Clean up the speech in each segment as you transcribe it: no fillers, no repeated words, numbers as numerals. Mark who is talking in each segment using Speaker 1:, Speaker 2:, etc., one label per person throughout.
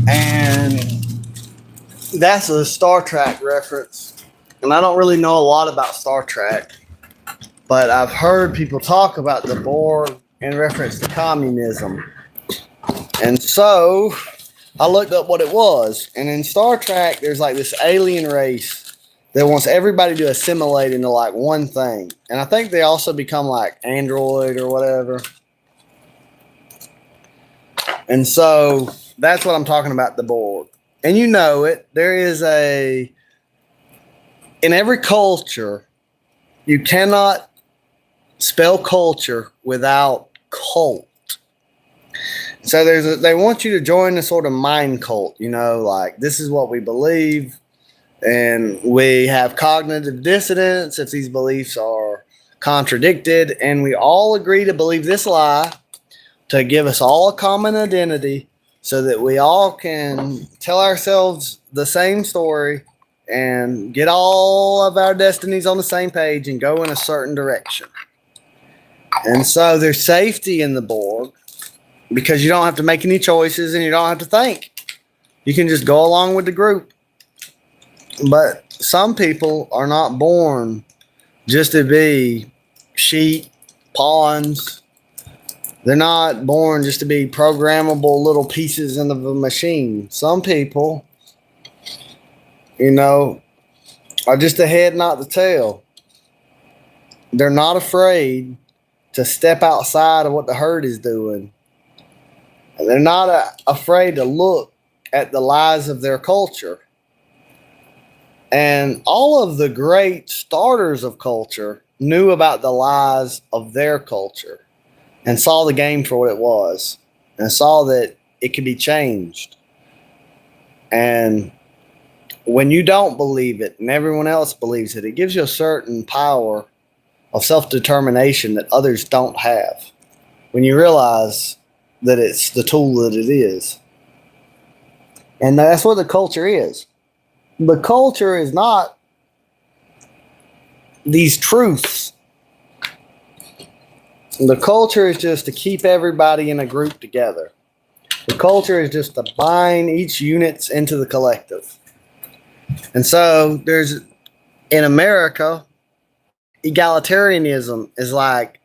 Speaker 1: and that's a Star Trek reference. And I don't really know a lot about Star Trek, but I've heard people talk about the Borg in reference to communism. And so I looked up what it was. And in Star Trek, there's like this alien race that wants everybody to assimilate into like one thing. And I think they also become like android or whatever. And so that's what I'm talking about, the Borg. And you know it. There is in every culture, you cannot spell culture without cult. So they want you to join a sort of mind cult, like this is what we believe. And we have cognitive dissonance if these beliefs are contradicted. And we all agree to believe this lie to give us all a common identity so that we all can tell ourselves the same story and get all of our destinies on the same page and go in a certain direction. And so there's safety in the Borg because you don't have to make any choices and you don't have to think. You can just go along with the group. But some people are not born just to be sheep, pawns. They're not born just to be programmable little pieces in the machine. Some people, are just the head, not the tail. They're not afraid to step outside of what the herd is doing. And they're not afraid to look at the lies of their culture. And all of the great starters of culture knew about the lies of their culture and saw the game for what it was and saw that it could be changed. And when you don't believe it and everyone else believes it, it gives you a certain power of self-determination that others don't have when you realize that it's the tool that it is. And that's what the culture is. The culture is not these truths. The culture is just to keep everybody in a group together. The culture is just to bind each units into the collective. And so in America, egalitarianism is like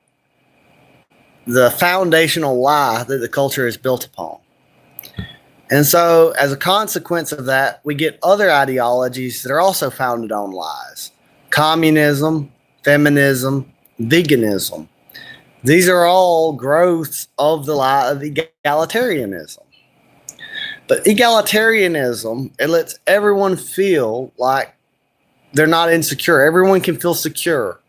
Speaker 1: the foundational lie that the culture is built upon. And so as a consequence of that, we get other ideologies that are also founded on lies. Communism, feminism, veganism. These are all growths of the lie of egalitarianism. But egalitarianism, it lets everyone feel like they're not insecure. Everyone can feel secure.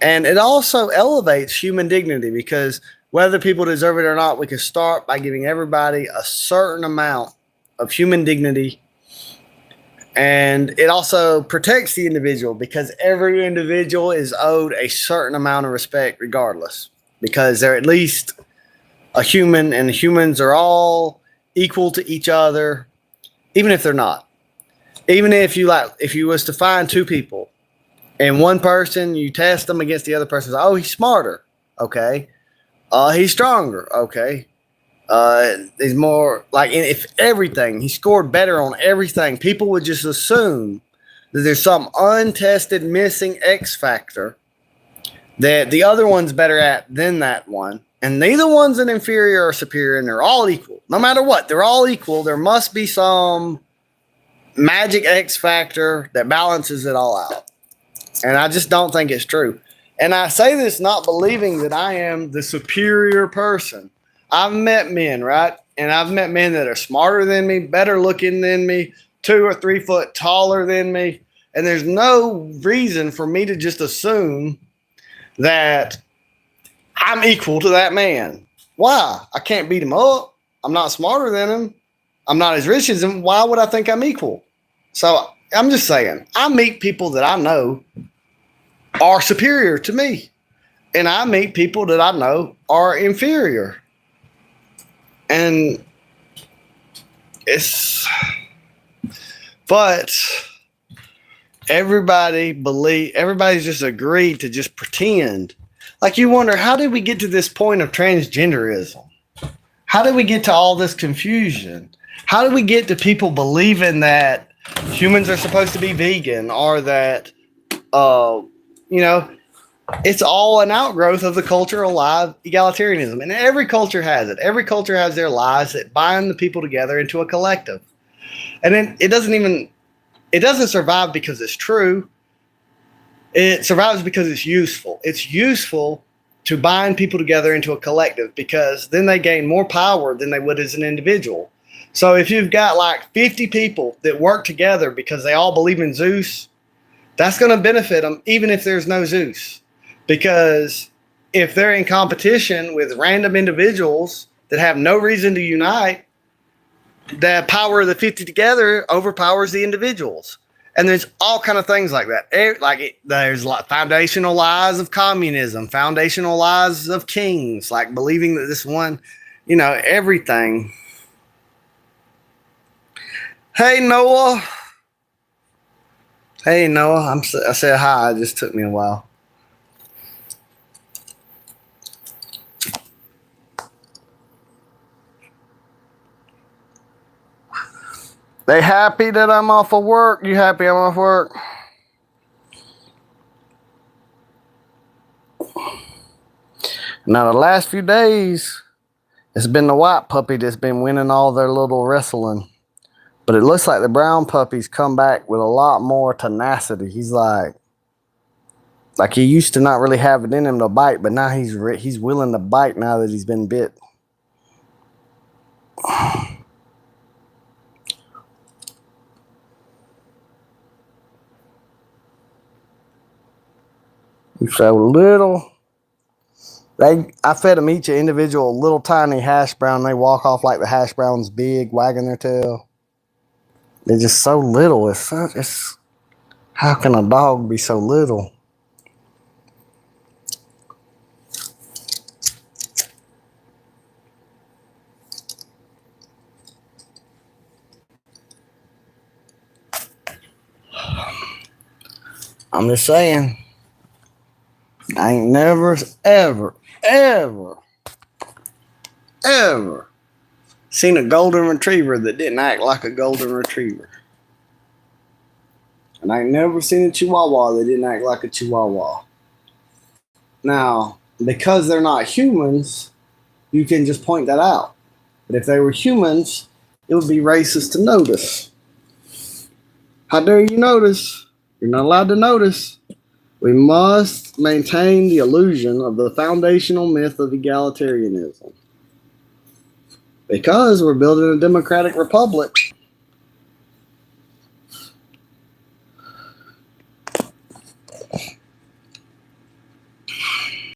Speaker 1: And it also elevates human dignity because whether people deserve it or not, we can start by giving everybody a certain amount of human dignity. And it also protects the individual because every individual is owed a certain amount of respect regardless, because they're at least a human, and humans are all equal to each other, even if they're not. Even if you was to find two people and one person, you test them against the other person, oh, he's smarter. Okay. He's stronger. Okay. He's more like, if everything, he scored better on everything, people would just assume that there's some untested missing X factor that the other one's better at than that one. And neither one's an inferior or superior, and they're all equal. No matter what, they're all equal. There must be some magic X factor that balances it all out. And I just don't think it's true. And I say this not believing that I am the superior person. I've met men, right? And I've met men that are smarter than me, better looking than me, 2 or 3 foot taller than me. And there's no reason for me to just assume that I'm equal to that man. Why? I can't beat him up. I'm not smarter than him. I'm not as rich as him. Why would I think I'm equal? So I'm just saying, I meet people that I know are superior to me. And I meet people that I know are inferior. And but everybody's just agreed to just pretend. Like, you wonder, how did we get to this point of transgenderism? How did we get to all this confusion? How did we get to people believing that humans are supposed to be vegan, or that, you know, it's all an outgrowth of the cultural lie of egalitarianism. And every culture has it. Every culture has their lies that bind the people together into a collective. And then it doesn't survive because it's true. It survives because it's useful. It's useful to bind people together into a collective, because then they gain more power than they would as an individual. So if you've got like 50 people that work together because they all believe in Zeus, that's going to benefit them even if there's no Zeus. Because if they're in competition with random individuals that have no reason to unite, the power of the 50 together overpowers the individuals. And there's all kind of things like that. There's like foundational lies of communism, foundational lies of kings, like believing that this one, everything. Hey, Noah. Hey, Noah. I said hi. It just took me a while. They happy that I'm off of work? You happy I'm off work? Now, the last few days, it's been the white puppy that's been winning all their little wrestling. But it looks like the brown puppy's come back with a lot more tenacity. He's like he used to not really have it in him to bite, but now he's willing to bite now that he's been bit. So little. I fed them each an individual little tiny hash brown. They walk off like the hash brown's big, wagging their tail. They're just so little. How can a dog be so little? I'm just saying. I ain't never, ever seen a golden retriever that didn't act like a golden retriever. And I ain't never seen a chihuahua that didn't act like a chihuahua. Now, because they're not humans, you can just point that out. But if they were humans, it would be racist to notice. How dare you notice? You're not allowed to notice. We must maintain the illusion of the foundational myth of egalitarianism. Because we're building a democratic republic.